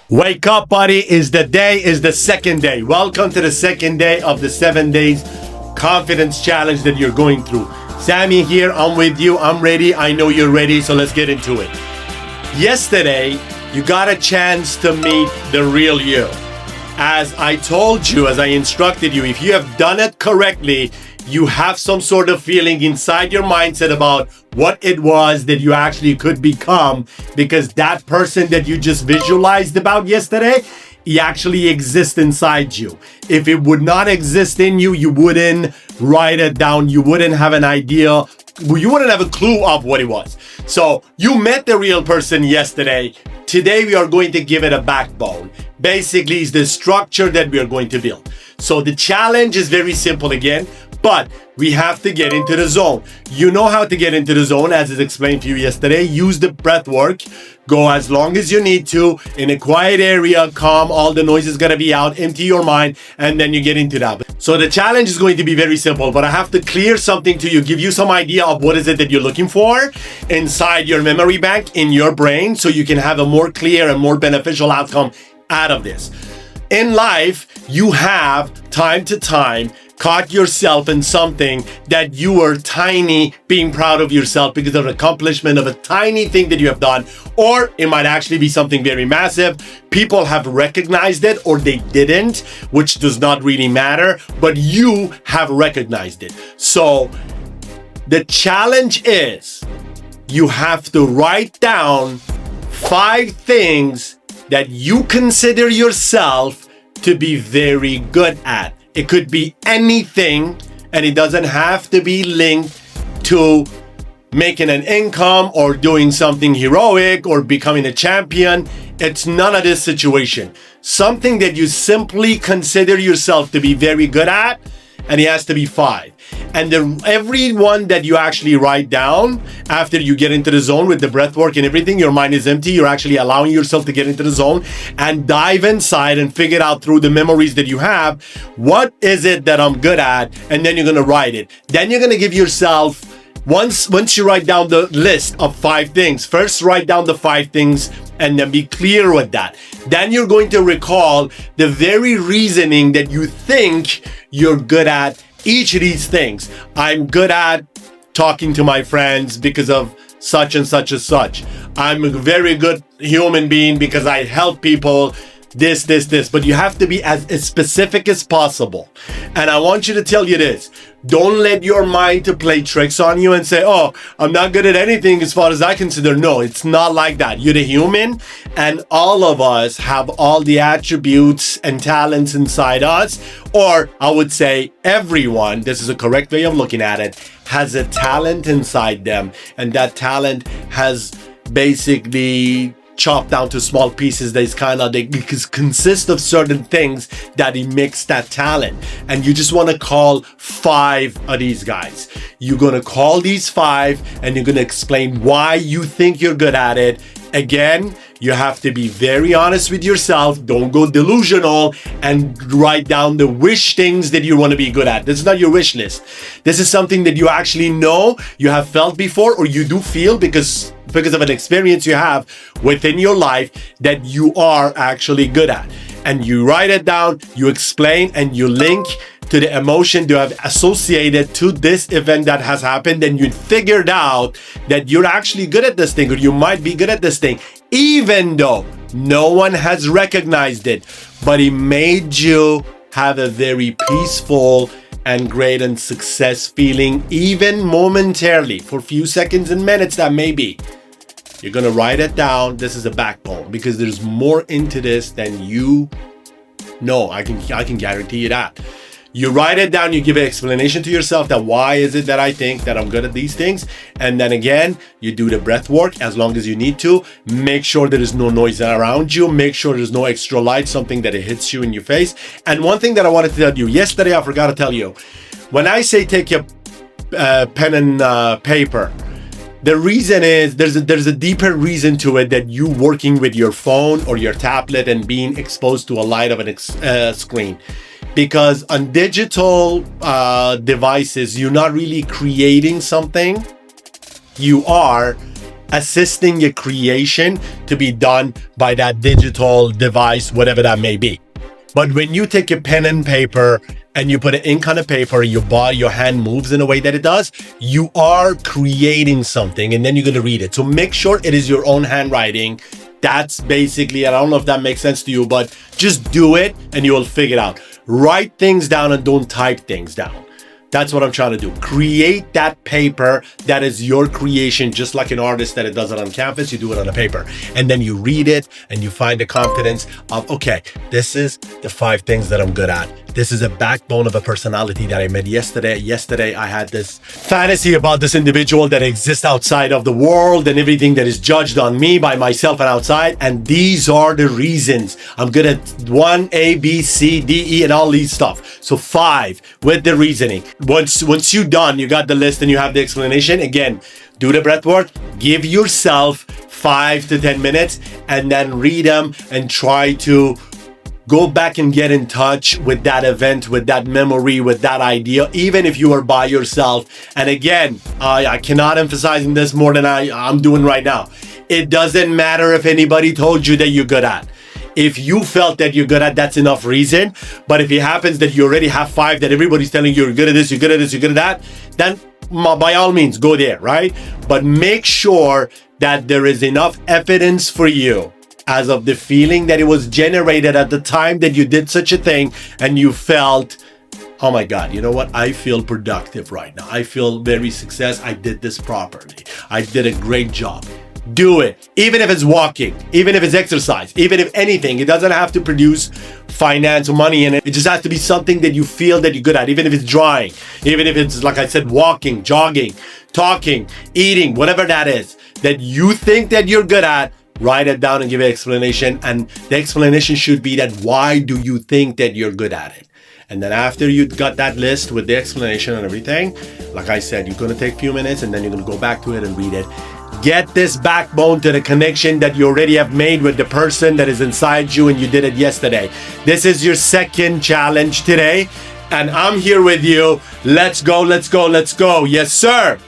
Wake up, buddy, is the second day. Welcome to the second day of the 7 days confidence challenge that you're going through. Sammy here, I'm with you, I'm ready, I know you're ready, so let's get into it. Yesterday, you got a chance to meet the real you. As I told you, as I instructed you, if you have done it correctly, you have some sort of feeling inside your mindset about what it was that you actually could become, because that person that you just visualized about yesterday, he actually exists inside you. If it would not exist in you, you wouldn't write it down. You wouldn't have an idea. You wouldn't have a clue of what it was. So you met the real person yesterday. Today we are going to give it a backbone. Basically, it's the structure that we are going to build. So the challenge is very simple again, but we have to get into the zone. You know how to get into the zone, as is explained to you yesterday. Use the breath work. Go as long as you need to in a quiet area, calm, all the noise is gonna be out, empty your mind, and then you get into that. So the challenge is going to be very simple, but I have to clear something to you, give you some idea of what is it that you're looking for inside your memory bank, in your brain, so you can have a more clear and more beneficial outcome out of this. In life, you have time to time caught yourself in something that you were tiny, being proud of yourself because of the accomplishment of a tiny thing that you have done, or it might actually be something very massive. People have recognized it or they didn't, which does not really matter, but you have recognized it. So the challenge is you have to write down 5 things that you consider yourself to be very good at. It could be anything, and it doesn't have to be linked to making an income or doing something heroic or becoming a champion. It's none of this situation. Something that you simply consider yourself to be very good at, and it has to be 5. And every one that you actually write down after you get into the zone with the breath work and everything, your mind is empty. You're actually allowing yourself to get into the zone and dive inside and figure out through the memories that you have, what is it that I'm good at? And then you're going to write it. Then you're going to give yourself, once you write down the list of 5 things, first write down the 5 things and then be clear with that. Then you're going to recall the very reasoning that you think you're good at each of these things. I'm good at talking to my friends because of such and such and such. I'm a very good human being because I help people, this. But you have to be as specific as possible. And I want you to tell you this. Don't let your mind to play tricks on you and say, oh, I'm not good at anything as far as I consider. No, it's not like that. You're the human, and all of us have all the attributes and talents inside us. Or I would say everyone, this is a correct way of looking at it, has a talent inside them. And that talent has basically chopped down to small pieces that is they consist of certain things that it makes that talent. And you just want to call 5 of these guys. You're going to call these 5 and you're going to explain why you think you're good at it. Again, you have to be very honest with yourself. Don't go delusional and write down the wish things that you want to be good at. This is not your wish list. This is something that you actually know, you have felt before, or you do feel because of an experience you have within your life that you are actually good at. And you write it down, you explain, and you link to the emotion you have associated to this event that has happened, and you figured out that you're actually good at this thing, or you might be good at this thing, even though no one has recognized it, but it made you have a very peaceful and great and success feeling, even momentarily, for a few seconds and minutes that may be. You're gonna write it down. This is a backbone, because there's more into this than you know. I can guarantee you that. You write it down, you give an explanation to yourself that why is it that I think that I'm good at these things. And then again, you do the breath work as long as you need to. Make sure there is no noise around you. Make sure there's no extra light, something that it hits you in your face. And one thing that I wanted to tell you, yesterday I forgot to tell you, when I say take your pen and paper, the reason is there's a deeper reason to it, that you working with your phone or your tablet and being exposed to a light of a screen. Because on digital devices, you're not really creating something. You are assisting your creation to be done by that digital device, whatever that may be. But when you take a pen and paper and you put an ink on a paper, your hand moves in a way that it does, you are creating something, and then you're going to read it. So make sure it is your own handwriting. That's basically, I don't know if that makes sense to you, but just do it and you will figure it out. Write things down and don't type things down. That's what I'm trying to do. Create that paper that is your creation, just like an artist that it does it on canvas, you do it on a paper. And then you read it and you find the confidence of, okay, this is the 5 things that I'm good at. This is a backbone of a personality that I met yesterday. Yesterday, I had this fantasy about this individual that exists outside of the world and everything that is judged on me by myself and outside. And these are the reasons. I'm good at 1, A, B, C, D, E, and all these stuff. So 5 with the reasoning. Once you're done, you got the list and you have the explanation. Again, do the breath work. Give yourself 5 to 10 minutes and then read them and try to go back and get in touch with that event, with that memory, with that idea, even if you are by yourself. And again, I cannot emphasize this more than I'm doing right now. It doesn't matter if anybody told you that you're good at. If you felt that you're good at, that's enough reason. But if it happens that you already have 5 that everybody's telling you you're good at this, you're good at this, you're good at that, then by all means, go there, right? But make sure that there is enough evidence for you as of the feeling that it was generated at the time that you did such a thing and you felt, oh my God, you know what? I feel productive right now. I feel very successful. I did this properly. I did a great job. Do it. Even if it's walking, even if it's exercise, even if anything, it doesn't have to produce finance or money in it. It just has to be something that you feel that you're good at, even if it's drawing, even if it's, like I said, walking, jogging, talking, eating, whatever that is, that you think that you're good at. Write it down and give an explanation. And the explanation should be that why do you think that you're good at it? And then after you got that list with the explanation and everything, like I said, you're going to take a few minutes and then you're going to go back to it and read it. Get this backbone to the connection that you already have made with the person that is inside you and you did it yesterday. This is your second challenge today. And I'm here with you. Let's go, let's go, let's go. Yes, sir.